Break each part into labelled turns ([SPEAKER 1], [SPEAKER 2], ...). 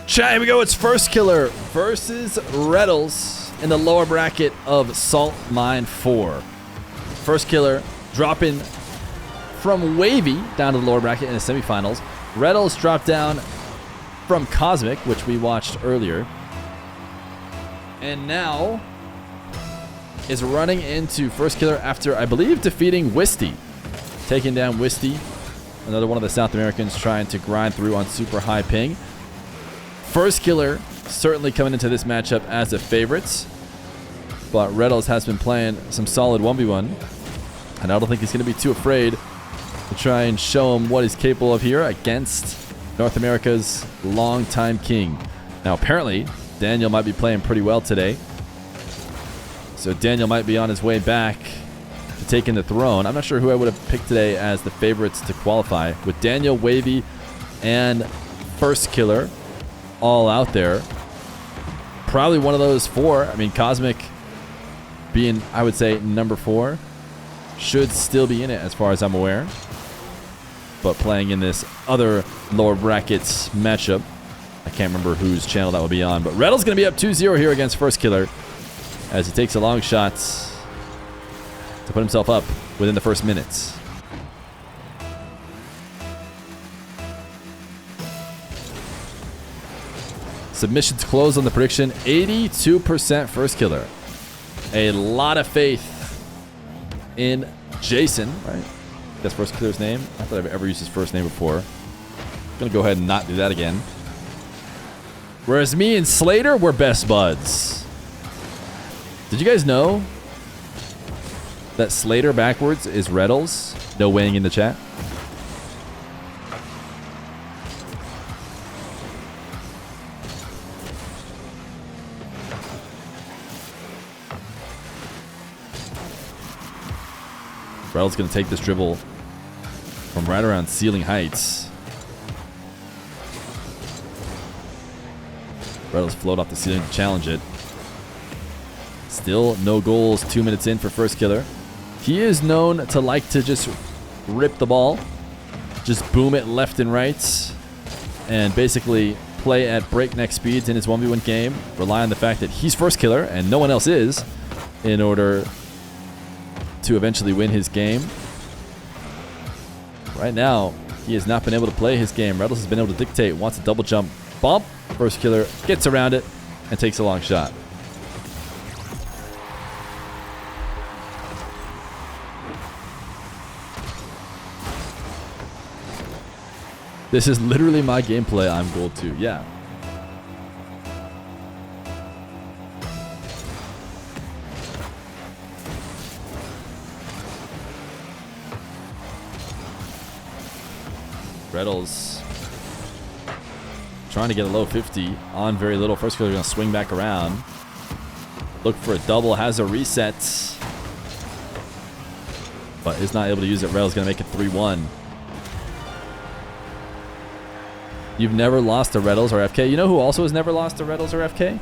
[SPEAKER 1] Chat, here we go. It's Firstkiller versus Retals in the lower bracket of Salt Mine 4. Firstkiller dropping from Wavy down to the lower bracket in the semifinals. Retals dropped down from Cosmic, which we watched earlier. And now is running into Firstkiller after, I believe, defeating Wisty. Taking down Wisty, another one of the South Americans trying to grind through on super high ping. Firstkiller certainly coming into this matchup as the favorites, but Retals has been playing some solid 1v1, and I don't think he's going to be too afraid to try and show him what he's capable of here against North America's longtime king. Now, apparently, Daniel might be playing pretty well today, so Daniel might be on his way back to taking the throne. I'm not sure who I would have picked today as the favorites to qualify. With Daniel, Wavy, and Firstkiller all out there, probably one of those four. I mean, Cosmic being, I would say, number 4, should still be in it as far as I'm aware, but playing in this other lower brackets matchup. I can't remember whose channel that will be on, but Retals going to be up 2-0 here against Firstkiller as he takes a long shot to put himself up within the first minutes. Submissions closed on the prediction. 82% Firstkiller. A lot of faith in Jason, right? That's Firstkiller's name. I thought I've ever used his first name before. I'm gonna go ahead and not do that again. Whereas me and Slater were best buds. Did you guys know that Slater backwards is Retals? No weighing in the chat. Retals going to take this dribble from right around ceiling heights. Retals float off the ceiling to challenge it. Still no goals 2 minutes in for Firstkiller. He is known to like to just rip the ball, just boom it left and right, and basically play at breakneck speeds in his 1v1 game, rely on the fact that he's Firstkiller and no one else is in order to eventually win his game. Right now, he has not been able to play his game. Retals has been able to dictate, wants a double jump bump. Firstkiller gets around it and takes a long shot. This is literally my gameplay. I'm gold 2. Yeah. Retals trying to get a low 50 on very little. Firstkiller going to swing back around. Look for a double. Has a reset, but is not able to use it. Retals going to make it 3-1. You've never lost to Retals or FK. You know who also has never lost to Retals or FK?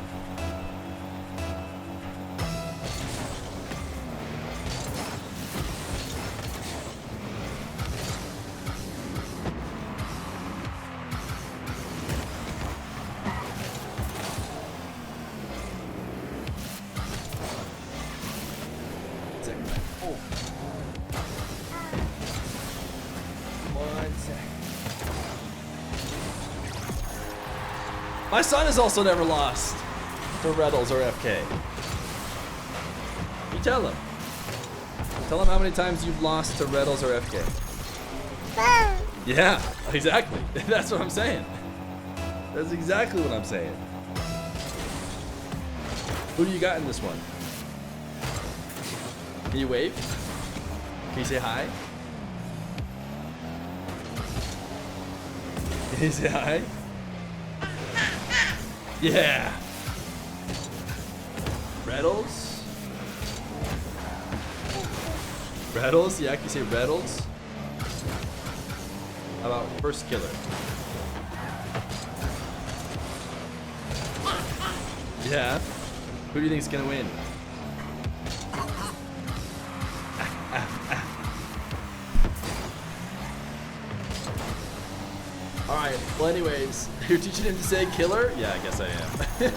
[SPEAKER 1] My son has also never lost to Retals or FK. You tell him. Tell him how many times you've lost to Retals or FK. Yeah, exactly. That's what I'm saying. That's exactly what I'm saying. Who do you got in this one? Can you wave? Can you say hi? Can you say hi? Yeah. Retals? Retals? Yeah, can you say Retals? How about Firstkiller? Yeah. Who do you think is gonna win? Alright. Well, anyways, you're teaching him to say killer? Yeah, I guess I am.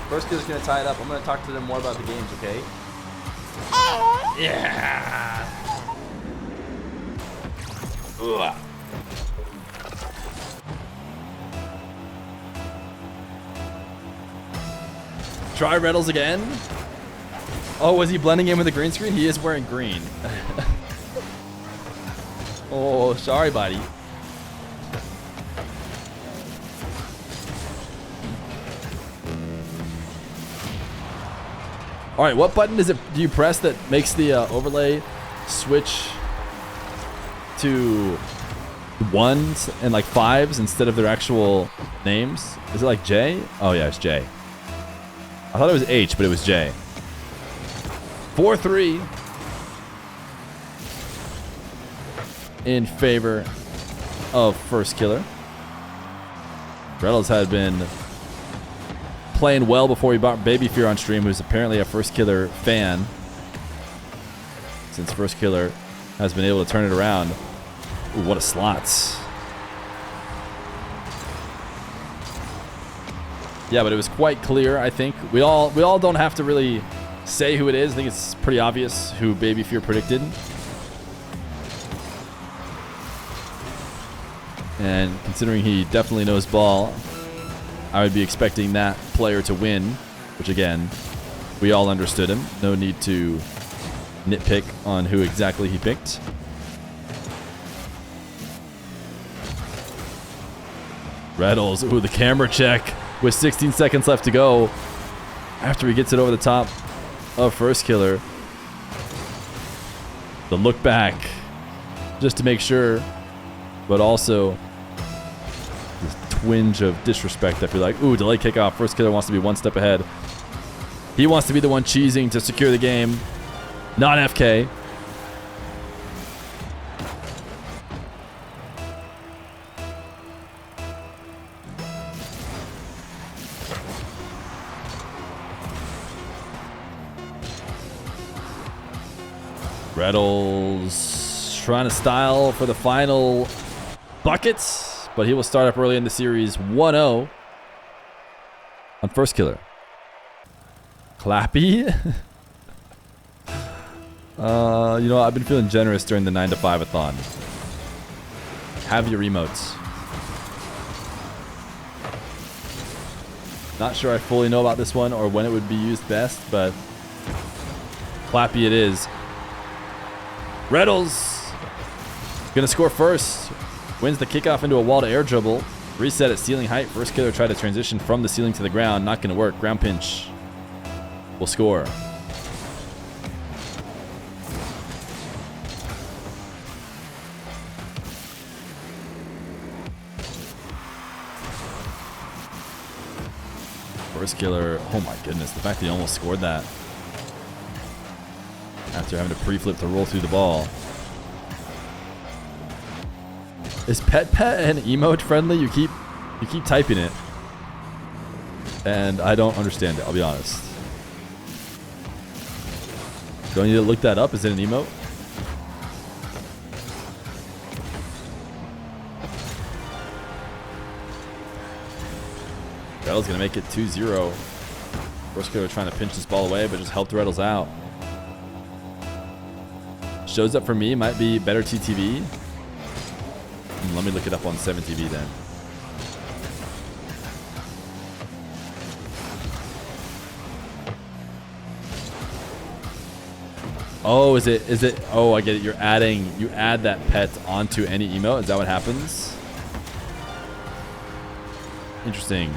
[SPEAKER 1] Firstkiller's gonna tie it up. I'm gonna talk to them more about the games, okay? Yeah. Ugh. Try Retals again. Oh, was he blending in with the green screen? He is wearing green. Oh, sorry, buddy. All right, what button do you press that makes the overlay switch to ones and like fives instead of their actual names? Is it like J? Oh yeah, it's J. I thought it was H, but it was J. 4-3 in favor of Firstkiller. Retals had been playing well before we brought Baby Feer on stream, who's apparently a Firstkiller fan, since Firstkiller has been able to turn it around. Ooh, what a slots. Yeah, but it was quite clear, I think. We all don't have to really say who it is. I think it's pretty obvious who Baby Feer predicted. And considering he definitely knows ball, I would be expecting that player to win, which again, we all understood him. No need to nitpick on who exactly he picked. Retals, ooh, the camera check with 16 seconds left to go after he gets it over the top of Firstkiller. The look back just to make sure, but also this twinge of disrespect. I feel like, ooh, delay kickoff. Firstkiller wants to be one step ahead. He wants to be the one cheesing to secure the game, not FK. Retals trying to style for the final buckets, but he will start up early in the series 1-0 on Firstkiller. Clappy. You know, I've been feeling generous during the 9 to 5-a-thon. Have your emotes. Not sure I fully know about this one or when it would be used best, but Clappy it is. Retals gonna score first. Wins the kickoff into a wall to air dribble. Reset at ceiling height. Firstkiller tried to transition from the ceiling to the ground. Not gonna work. Ground pinch. Will score. Firstkiller. Oh my goodness. The fact that he almost scored that after having to pre-flip to roll through the ball. Is pet and emote friendly? You keep typing it, and I don't understand it. I'll be honest. Do I need to look that up? Is it an emote? Retals gonna make it 2-0. Firstkiller trying to pinch this ball away, but just helped Retals out. Shows up for me, might be better TTV. Let me look it up on 7TV then. Oh, is it? Oh, I get it. You add that pet onto any emote. Is that what happens? Interesting.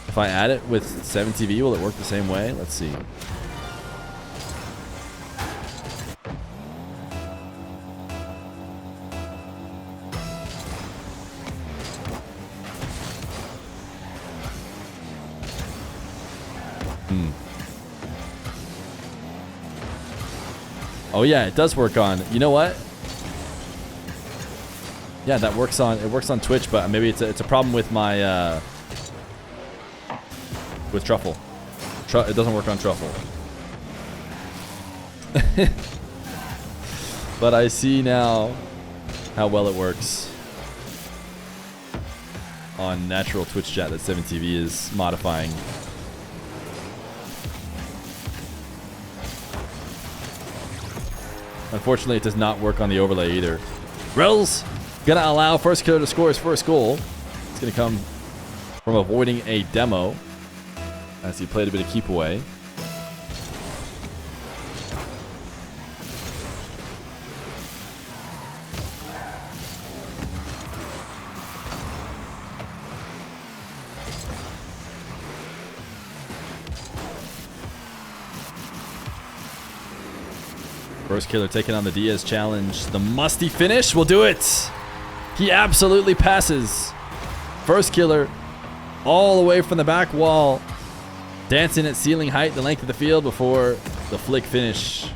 [SPEAKER 1] If I add it with 7TV, will it work the same way? Let's see. Oh yeah, it does work on. You know what? Yeah, that works on. It works on Twitch, but maybe it's a problem with my with Truffle. It doesn't work on Truffle. But I see now how well it works on natural Twitch chat that 7TV is modifying. Unfortunately, it does not work on the overlay either. Retals gonna allow Firstkiller to score his first goal. It's gonna come from avoiding a demo as he played a bit of keep away. Firstkiller taking on the Diaz challenge. The musty finish will do it. He absolutely passes. Firstkiller all the way from the back wall, dancing at ceiling height the length of the field before the flick finish.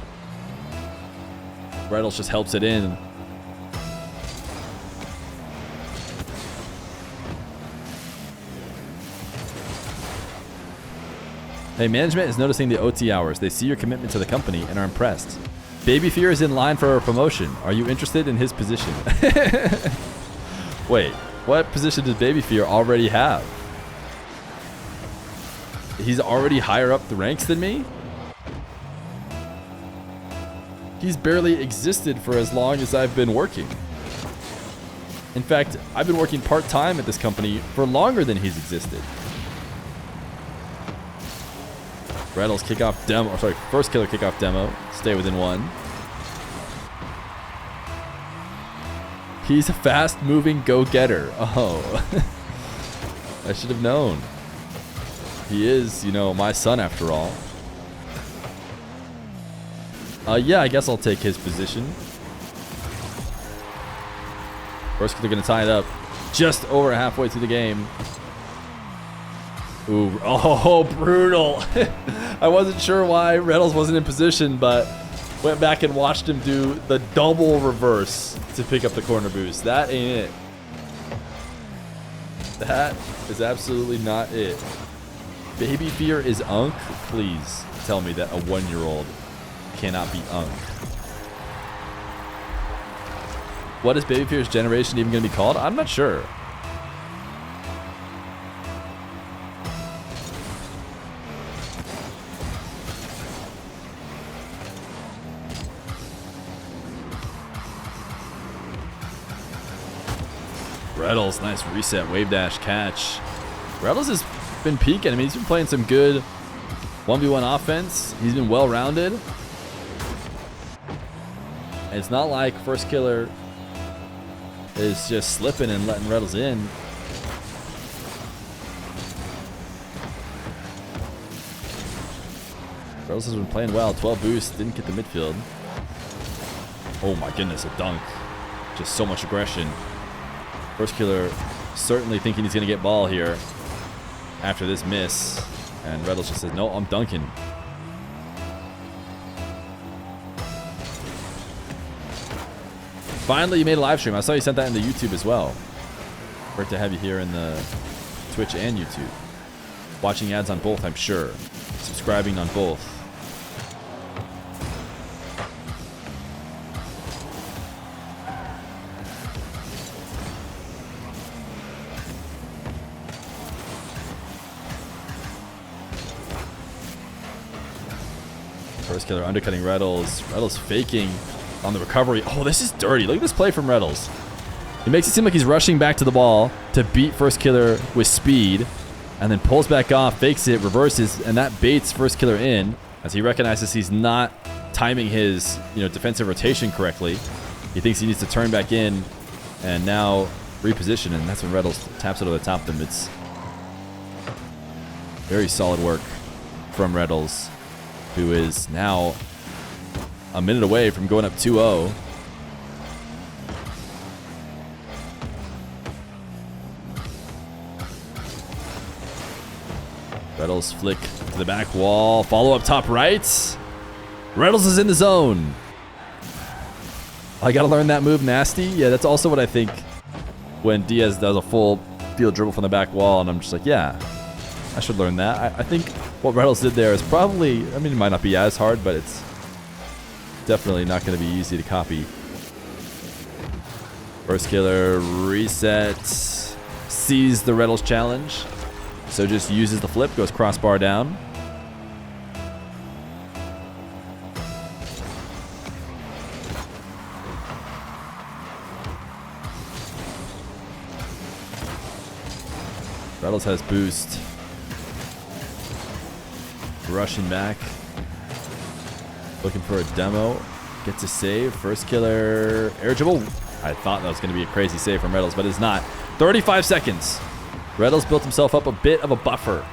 [SPEAKER 1] Retals just helps it in. Hey, management is noticing the OT hours. They see your commitment to the company and are impressed. Baby Feer is in line for a promotion. Are you interested in his position? Wait, what position does Baby Feer already have? He's already higher up the ranks than me? He's barely existed for as long as I've been working. In fact, I've been working part-time at this company for longer than he's existed. Retals kickoff demo, or sorry, Firstkiller kickoff demo. Stay within one. He's a fast-moving go-getter. Oh, I should have known. He is, you know, my son after all. Yeah, I guess I'll take his position. Firstkiller gonna tie it up just over halfway through the game. Ooh, oh, brutal. I wasn't sure why Retals wasn't in position, but went back and watched him do the double reverse to pick up the corner boost. That ain't it. That is absolutely not it. Baby Feer is Unk? Please tell me that a 1-year-old cannot be Unk. What is Baby Feer's generation even going to be called? I'm not sure. Retals, nice reset, wave dash catch. Retals has been peaking. I mean, he's been playing some good 1v1 offense. He's been well-rounded. And it's not like Firstkiller is just slipping and letting Retals in. Retals has been playing well. 12 boost, didn't get the midfield. Oh my goodness, a dunk. Just so much aggression. Firstkiller certainly thinking he's going to get ball here after this miss. And Retals just says, no, I'm dunking. Finally, you made a live stream. I saw you sent that into YouTube as well. Great to have you here in the Twitch and YouTube. Watching ads on both, I'm sure. Subscribing on both. Firstkiller undercutting Retals. Retals faking on the recovery. Oh, this is dirty. Look at this play from Retals. He makes it seem like he's rushing back to the ball to beat Firstkiller with speed, and then pulls back off, fakes it, reverses, and that baits Firstkiller in as he recognizes he's not timing his, defensive rotation correctly. He thinks he needs to turn back in and now reposition, and that's when Retals taps it over the top of them. It's very solid work from Retals, who is now a minute away from going up 2-0. Retals flick to the back wall. Follow up top right. Retals is in the zone. I got to learn that move, nasty. Yeah, that's also what I think when Diaz does a full field dribble from the back wall. And I'm just like, yeah, I should learn that. I think what Retals did there is probably, I mean, it might not be as hard, but it's definitely not going to be easy to copy. Firstkiller resets, sees the Retals challenge, so just uses the flip, goes crossbar down. Retals has boost. Rushing back. Looking for a demo. Gets a save. Firstkiller air dribble. I thought that was going to be a crazy save from Retals, but it's not. 35 seconds. Retals built himself up a bit of a buffer.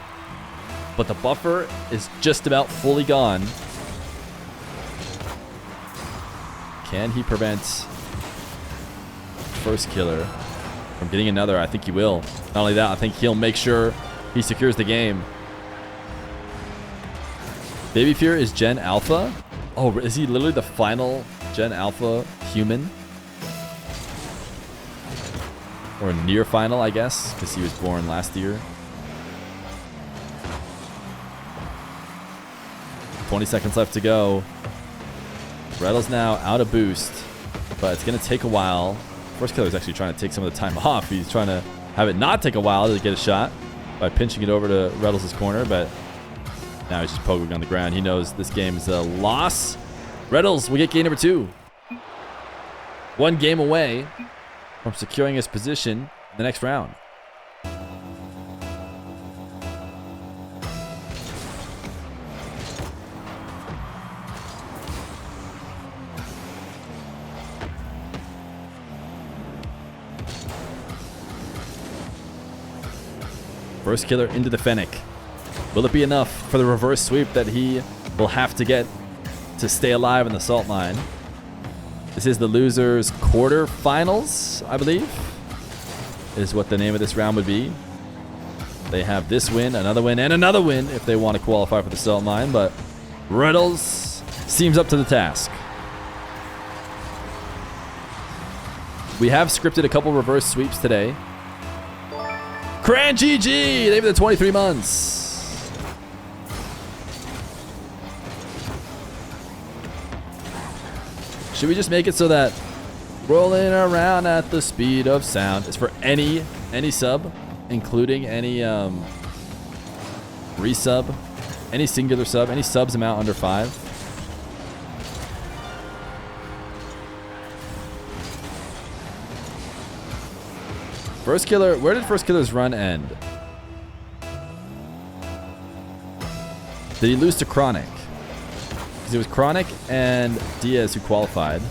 [SPEAKER 1] But the buffer is just about fully gone. Can he prevent Firstkiller from getting another? I think he will. Not only that, I think he'll make sure he secures the game. Baby Feer is Gen Alpha. Oh, is he literally the final Gen Alpha human? Or near final, I guess, because he was born last year. 20 seconds left to go. Retals now out of boost, but it's going to take a while. Firstkiller is actually trying to take some of the time off. He's trying to have it not take a while to get a shot by pinching it over to Retals' corner, but now he's just poking on the ground. He knows this game is a loss. Retals will get game number 2. 1 game away from securing his position in the next round. Firstkiller into the Fennec. Will it be enough for the reverse sweep that he will have to get to stay alive in the salt mine? This is the losers quarterfinals, I believe, is what the name of this round would be. They have this win, another win, and another win if they want to qualify for the salt mine, but Retals seems up to the task. We have scripted a couple reverse sweeps today. Cran GG! They've been 23 months. Should we just make it so that rolling around at the speed of sound is for any sub, including any resub, any singular sub, any subs amount under 5? Firstkiller, where did Firstkiller's run end? Did he lose to Chronic? Because it was Chronic and Diaz who qualified.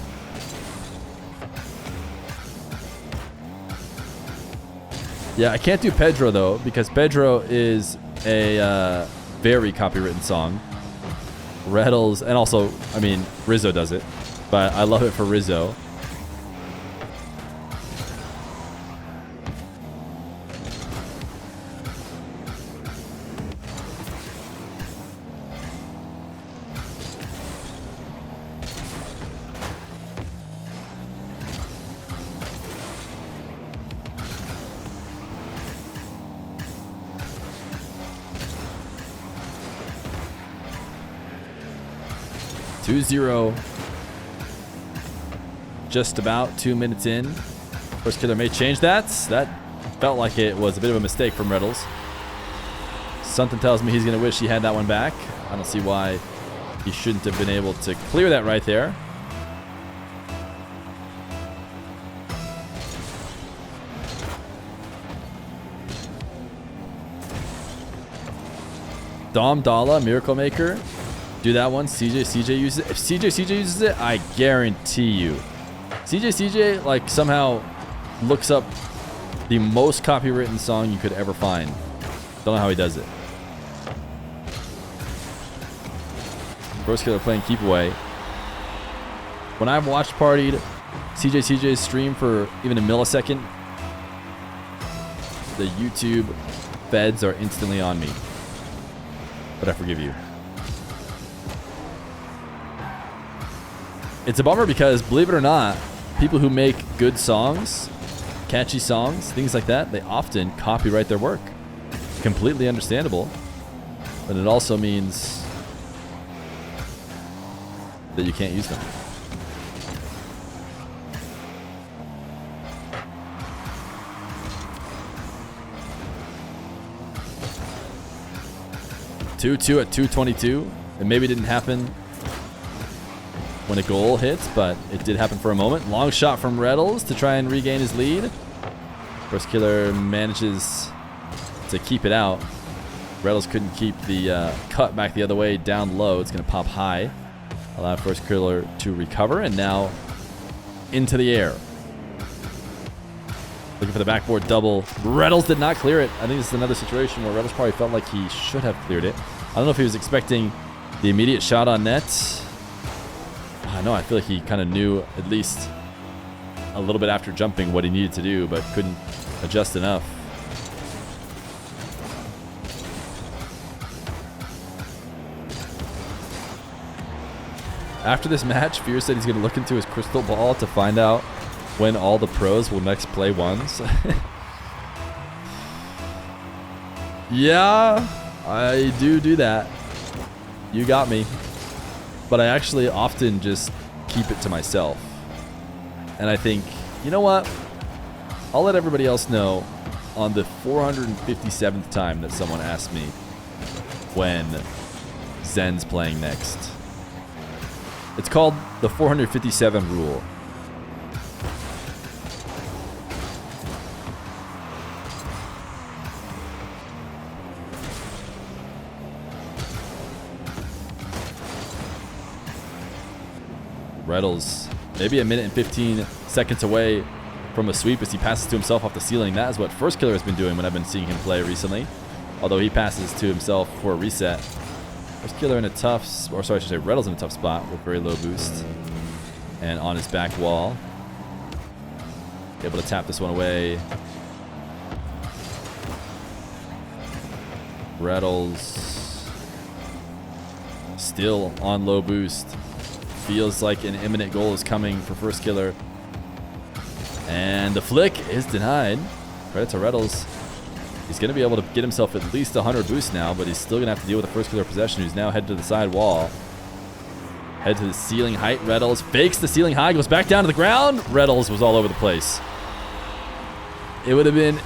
[SPEAKER 1] Yeah, I can't do Pedro though, because Pedro is a very copywritten song. Retals, and also, I mean, Rizzo does it, but I love it for Rizzo. Two-0. Just about 2 minutes in. Firstkiller may change that. That felt like it was a bit of a mistake from Retals. Something tells me he's going to wish he had that one back. I don't see why he shouldn't have been able to clear that right there. Dom Dalla, Miracle Maker. Do that one. CJ uses it. If CJ uses it, I guarantee you. CJ like somehow looks up the most copywritten song you could ever find. Don't know how he does it. Firstkiller playing Keep Away. When I've watched partied CJ's stream for even a millisecond, the YouTube feds are instantly on me. But I forgive you. It's a bummer because, believe it or not, people who make good songs, catchy songs, things like that, they often copyright their work. Completely understandable. But it also means that you can't use them. Two at 222. It maybe didn't happen when a goal hits, but it did happen for a moment. Long shot from Retals to try and regain his lead. Firstkiller manages to keep it out. Retals couldn't keep the cut back the other way down low. It's going to pop high. Allow Firstkiller to recover, and now into the air. Looking for the backboard double. Retals did not clear it. I think this is another situation where Retals probably felt like he should have cleared it. I don't know if he was expecting the immediate shot on net. I know, I feel like he kind of knew, at least a little bit after jumping, what he needed to do, but couldn't adjust enough. After this match, Feer said he's going to look into his crystal ball to find out when all the pros will next play ones. Yeah, I do that. You got me. But I actually often just keep it to myself. And I think, you know what? I'll let everybody else know on the 457th time that someone asked me when Zen's playing next. It's called the 457 rule. Retals, maybe a minute and 15 seconds away from a sweep as he passes to himself off the ceiling. That is what Firstkiller has been doing when I've been seeing him play recently. Although he passes to himself for a reset. Firstkiller in a tough, or sorry, I should say Retals in a tough spot with very low boost. And on his back wall. Able to tap this one away. Retals still on low boost. Feels like an imminent goal is coming for Firstkiller. And the flick is denied. Credit to Retals. He's going to be able to get himself at least 100 boost now, but he's still going to have to deal with a Firstkiller possession who's now headed to the side wall. Head to the ceiling height. Retals fakes the ceiling high, goes back down to the ground. Retals was all over the place. It would have been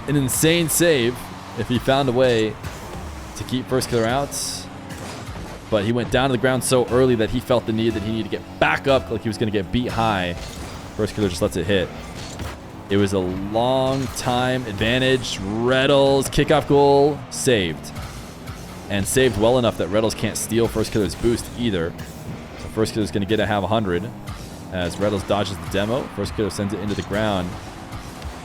[SPEAKER 1] an insane save if he found a way to keep Firstkiller out. But he went down to the ground so early that he felt the need that he needed to get back up like he was going to get beat high. Firstkiller just lets it hit. It was a long time advantage. Retals, kickoff goal, saved. And saved well enough that Retals can't steal Firstkiller's boost either. So Firstkiller's going to get to have 100 as Retals dodges the demo. Firstkiller sends it into the ground.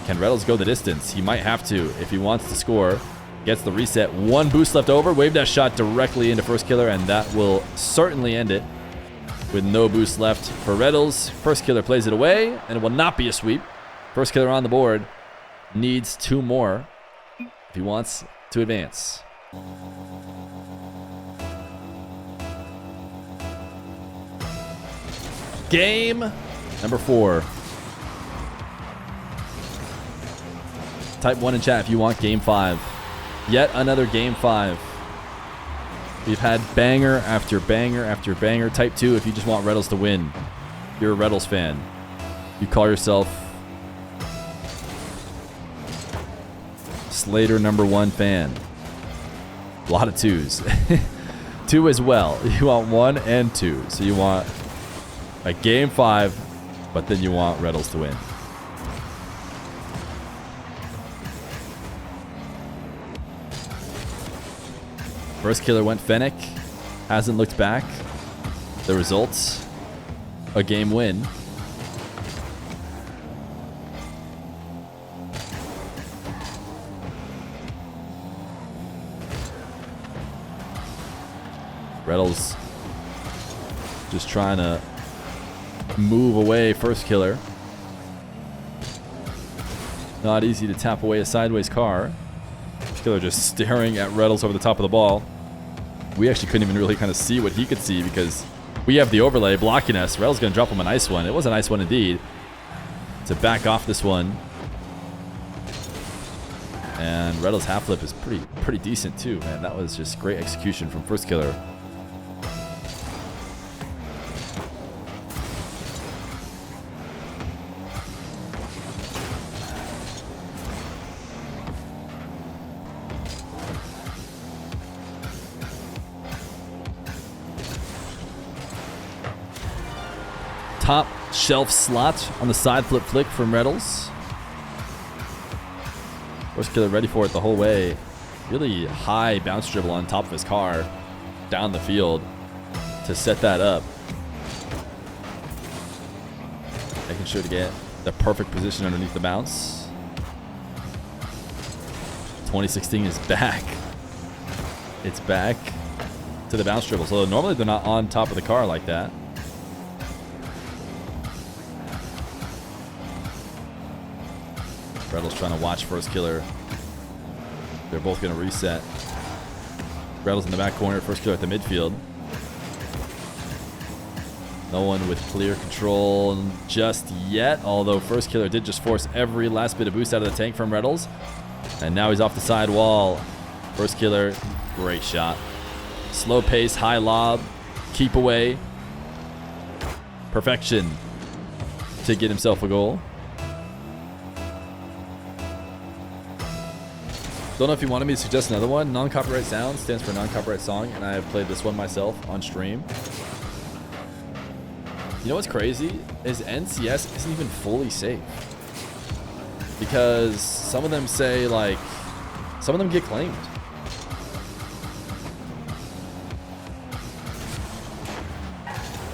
[SPEAKER 1] Can Retals go the distance? He might have to if he wants to score. Gets the reset. One boost left over. Wave dash shot directly into Firstkiller, and that will certainly end it. With no boost left for Retals. Firstkiller plays it away, and it will not be a sweep. Firstkiller on the board. Needs 2 more if he wants to advance. Game number 4. Type 1 in chat if you want game 5. Yet another game 5. We've had banger after banger after banger. Type 2 if you just want Retals to win. You're a Retals fan. You call yourself Slater #1 fan. A lot of 2s. 2 as well. You want 1 and 2. So you want a game 5, but then you want Retals to win. Firstkiller went Fennec. Hasn't looked back. The results, a game win. Retals just trying to move away Firstkiller. Not easy to tap away a sideways car. Firstkiller just staring at Retals over the top of the ball. We actually couldn't even really kind of see what he could see because we have the overlay blocking us. Retals going to drop him a nice one. It was a nice one indeed. To back off this one. And Retals half flip is pretty decent too, man. That was just great execution from Firstkiller. top shelf slot on the side flip flick from Retals. Firstkiller ready for it the whole way. Really high bounce dribble on top of his car down the field to set that up. Making sure to get the perfect position underneath the bounce. 2016 is back. It's back to the bounce dribble. So normally they're not on top of the car like that. Retals trying to watch Firstkiller. They're both going to reset. Retals in the back corner, Firstkiller at the midfield. No one with clear control just yet, although Firstkiller did just force every last bit of boost out of the tank from Retals. And now he's off the side wall. Firstkiller, great shot. Slow pace, high lob, keep away. Perfection to get himself a goal. Don't know if you wanted me to suggest another one. Non-copyright sound stands for non-copyright song, and I have played this one myself on stream. You know what's crazy? Is NCS isn't even fully safe. Because some of them say, like, some of them get claimed.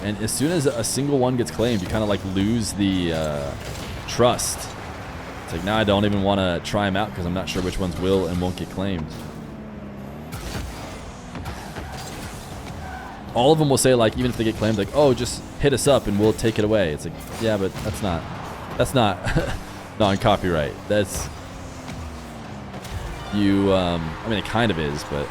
[SPEAKER 1] And as soon as a single one gets claimed, you kind of like lose the trust. It's like, now I don't even want to try them out because I'm not sure which ones will and won't get claimed. All of them will say, like, even if they get claimed, like, oh, just hit us up and we'll take it away. It's like, yeah, but that's not non-copyright. That's you. I mean, it kind of is, but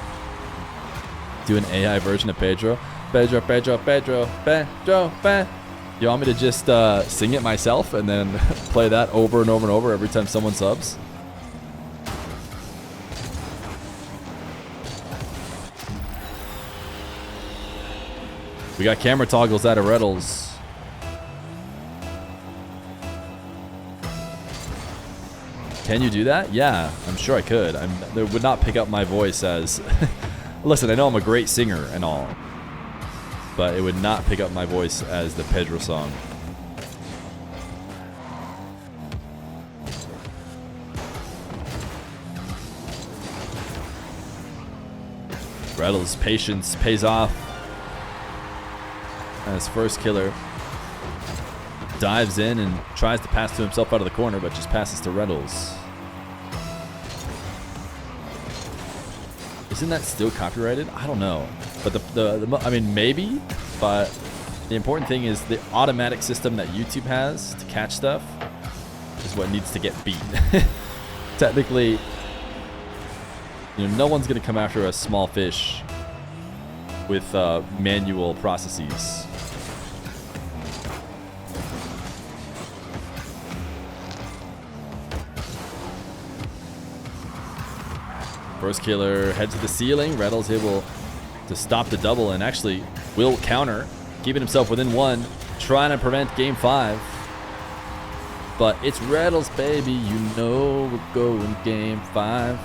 [SPEAKER 1] do an AI version of Pedro. Pedro, Pedro, Pedro, Pedro, Pedro. You want me to just sing it myself and then play that over and over and over every time someone subs? We got camera toggles out of Retals. Can you do that? Yeah, I'm sure I could. They would not pick up my voice as... Listen, I know I'm a great singer and all, but it would not pick up my voice as the Pedro song. Retals' patience pays off as Firstkiller dives in and tries to pass to himself out of the corner, but just passes to Retals. Isn't that still copyrighted? I don't know. But I mean, maybe, but the important thing is the automatic system that YouTube has to catch stuff is what needs to get beat. Technically, you know, no one's going to come after a small fish with manual processes. Firstkiller heads to the ceiling. Retals able to stop the double and actually will counter, keeping himself within one, trying to prevent game 5. But it's Retals, baby. You know we're going game 5.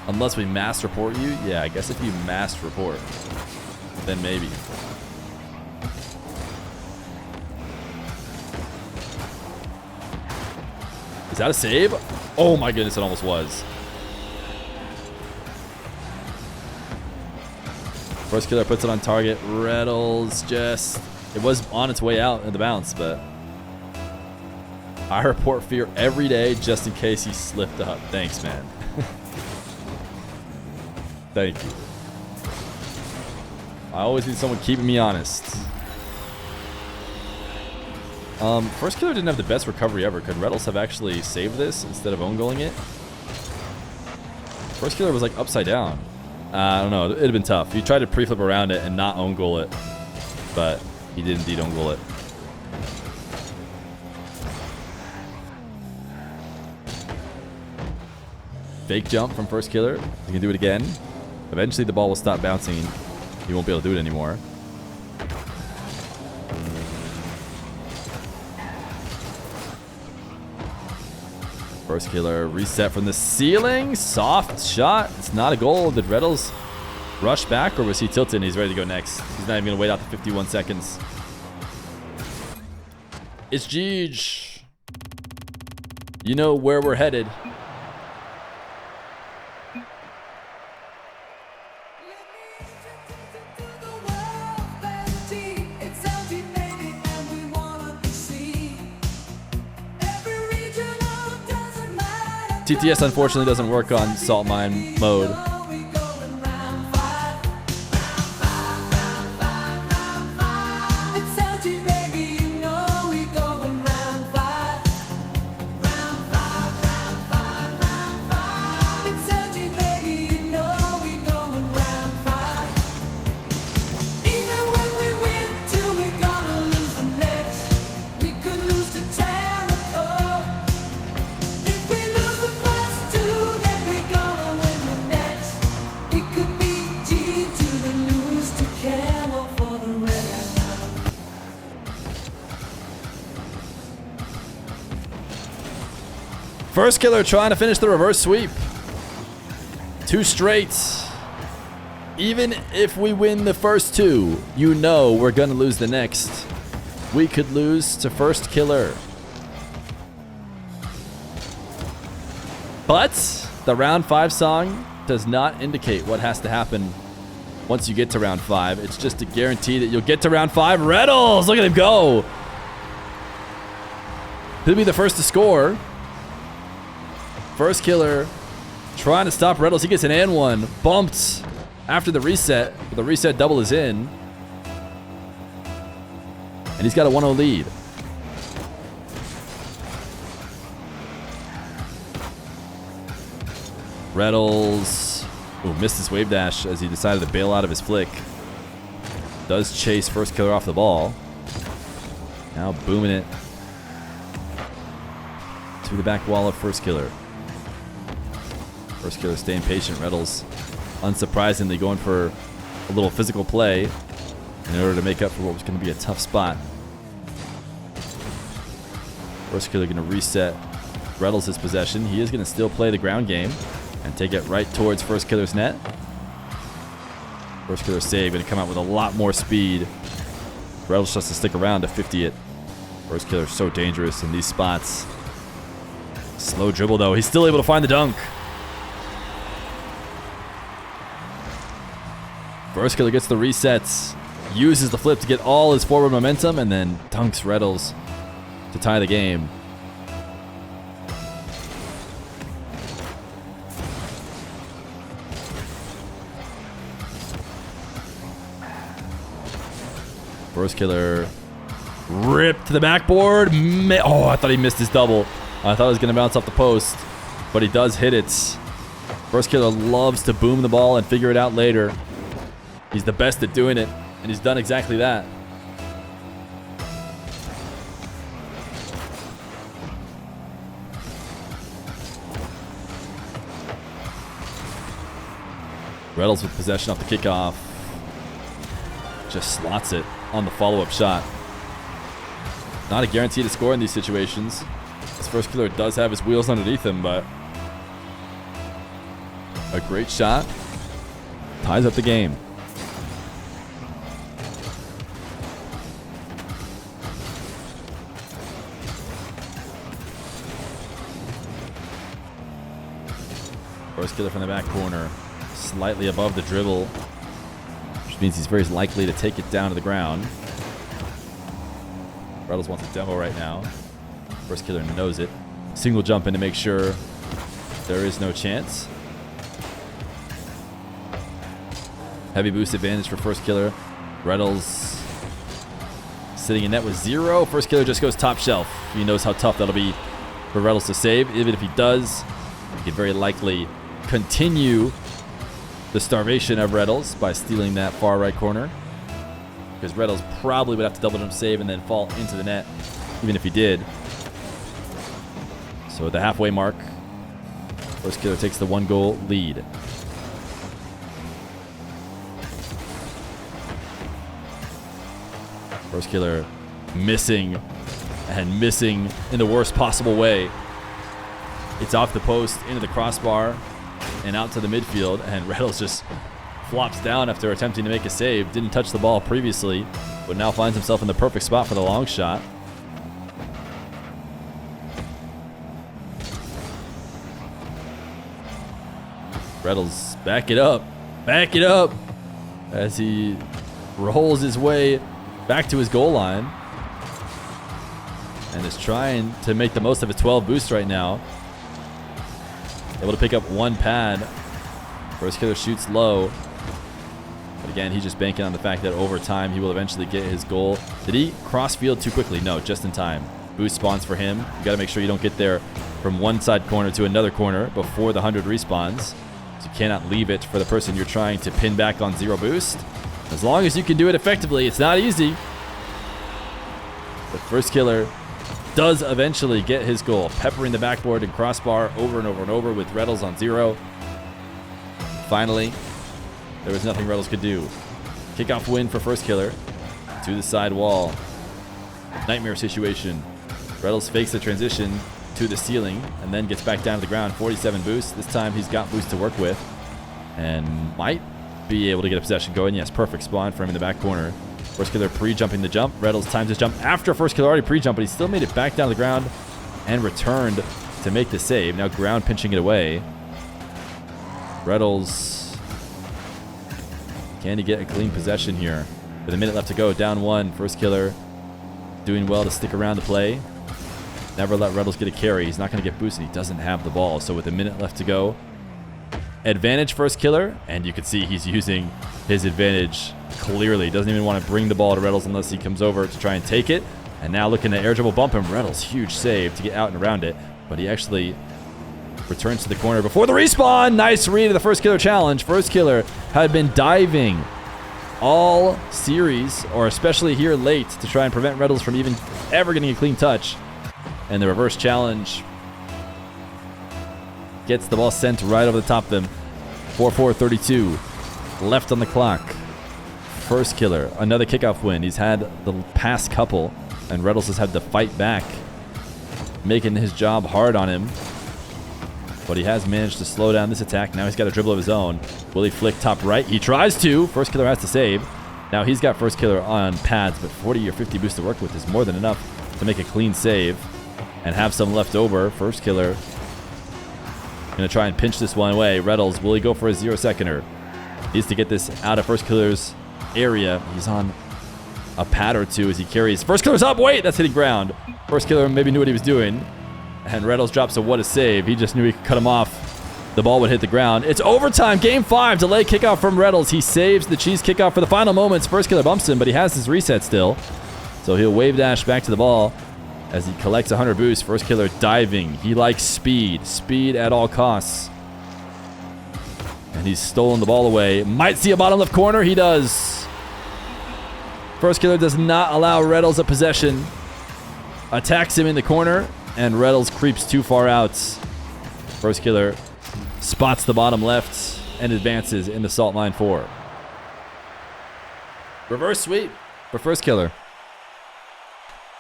[SPEAKER 1] Unless we mass report you. Yeah, I guess if you mass report, then maybe. Is that a save? Oh my goodness, it almost was. Firstkiller puts it on target. Retals just... It was on its way out in the bounce, but... I report Feer every day just in case he slipped up. Thanks, man. Thank you. I always need someone keeping me honest. Firstkiller didn't have the best recovery ever. Could Retals have actually saved this instead of own goaling it? Firstkiller was like upside down. I don't know. It'd have been tough. He tried to pre-flip around it and not own goal it, but he did indeed own goal it. Fake jump from Firstkiller. He can do it again. Eventually the ball will stop bouncing. He won't be able to do it anymore. Firstkiller reset from the ceiling. Soft shot. It's not a goal. Did Retals rush back or was he tilted and he's ready to go next? He's not even going to wait out the 51 seconds. It's Jeej. You know where we're headed. TTS unfortunately doesn't work on Salt Mine mode. Firstkiller trying to finish the reverse sweep. 2 straight. Even if we win the first 2, you know we're gonna lose the next. We could lose to Firstkiller. But the round 5 song does not indicate what has to happen once you get to round 5. It's just a guarantee that you'll get to round 5. Retals, look at him go. He'll be the first to score. Firstkiller trying to stop Retals. He gets an and one. Bumped after the reset. The reset double is in. And he's got a 1-0 lead. Retals. Ooh, missed his wave dash as he decided to bail out of his flick. Does chase Firstkiller off the ball. Now booming it to the back wall of Firstkiller. Firstkiller staying patient. Retals, unsurprisingly, going for a little physical play in order to make up for what was going to be a tough spot. Firstkiller going to reset Retals' possession. He is going to still play the ground game and take it right towards Firstkiller's net. Firstkiller save, going to come out with a lot more speed. Retals just to stick around to 50 it. Firstkiller so dangerous in these spots. Slow dribble though. He's still able to find the dunk. Firstkiller gets the resets, uses the flip to get all his forward momentum, and then dunks Retals to tie the game. Firstkiller ripped to the backboard. Oh, I thought he missed his double. I thought it was going to bounce off the post, but he does hit it. Firstkiller loves to boom the ball and figure it out later. He's the best at doing it, and he's done exactly that. Retals with possession off the kickoff. Just slots it on the follow-up shot. Not a guarantee to score in these situations. This Firstkiller does have his wheels underneath him, but a great shot ties up the game. Firstkiller from the back corner, slightly above the dribble, which means he's very likely to take it down to the ground. Retals wants a demo right now. Firstkiller knows it. Single jump in to make sure there is no chance. Heavy boost advantage for Firstkiller. Retals sitting in net with 0. Firstkiller just goes top shelf. He knows how tough that'll be for Retals to save. Even if he does, he could very likely continue the starvation of Retals by stealing that far right corner, because Retals probably would have to double jump save and then fall into the net, even if he did. So at the halfway mark, Firstkiller takes the 1-goal lead. Firstkiller missing in the worst possible way. It's off the post, into the crossbar, and out to the midfield, and Retals just flops down after attempting to make a save. Didn't touch the ball previously, but now finds himself in the perfect spot for the long shot. Retals, back it up. Back it up. As he rolls his way back to his goal line. And is trying to make the most of his 12 boosts right now. Able to pick up one pad. Firstkiller shoots low. But again, he's just banking on the fact that over time he will eventually get his goal. Did he cross field too quickly? No, just in time. Boost spawns for him. You got to make sure you don't get there from one side corner to another corner before the 100 respawns. So you cannot leave it for the person you're trying to pin back on 0 boost. As long as you can do it effectively, it's not easy. But Firstkiller does eventually get his goal, peppering the backboard and crossbar over and over and over with Retals on 0. Finally, there was nothing Retals could do. Kickoff win for Firstkiller to the side wall. Nightmare situation. Retals fakes the transition to the ceiling and then gets back down to the ground. 47 boosts. This time he's got boost to work with and might be able to get a possession going. Yes, perfect spawn for him in the back corner. Firstkiller pre-jumping the jump. Retals times his jump after Firstkiller already pre-jumped, but he still made it back down to the ground and returned to make the save. Now ground pinching it away. Retals, can he get a clean possession here? With a minute left to go, down 1. Firstkiller doing well to stick around the play. Never let Retals get a carry. He's not going to get boosted. He doesn't have the ball. So with a minute left to go, advantage Firstkiller, and you can see he's using his advantage clearly. Doesn't even want to bring the ball to Retals unless he comes over to try and take it. And now looking to air dribble bump him. Retals, huge save to get out and around it, but he actually returns to the corner before the respawn. Nice read of the Firstkiller challenge. Firstkiller had been diving all series, or especially here late, to try and prevent Retals from even ever getting a clean touch. And the reverse challenge gets the ball sent right over the top of them. 4:32 left on the clock. Firstkiller, another kickoff win. He's had the past couple, and Retals has had to fight back, making his job hard on him. But he has managed to slow down this attack. Now he's got a dribble of his own. Will he flick top right? He tries to. Firstkiller has to save. Now he's got Firstkiller on pads, but 40 or 50 boosts to work with is more than enough to make a clean save and have some left over. Firstkiller going to try and pinch this one away. Retals, will he go for a 0-seconder? Needs to get this out of Firstkiller's area. He's on a pad or two as he carries. Firstkiller's up. Wait, that's hitting ground. Firstkiller maybe knew what he was doing. And Retals drops a what a save. He just knew he could cut him off. The ball would hit the ground. It's overtime. Game 5. Delay kickoff from Retals. He saves the cheese kickoff for the final moments. Firstkiller bumps him, but he has his reset still. So he'll wave dash back to the ball as he collects 100 boosts. Firstkiller diving. He likes speed. Speed at all costs. And he's stolen the ball away. Might see a bottom left corner. He does. Firstkiller does not allow Retals a possession. Attacks him in the corner, and Retals creeps too far out. Firstkiller spots the bottom left and advances in the Salt Mine 4. Reverse sweep for Firstkiller.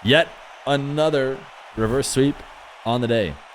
[SPEAKER 1] Yet another reverse sweep on the day.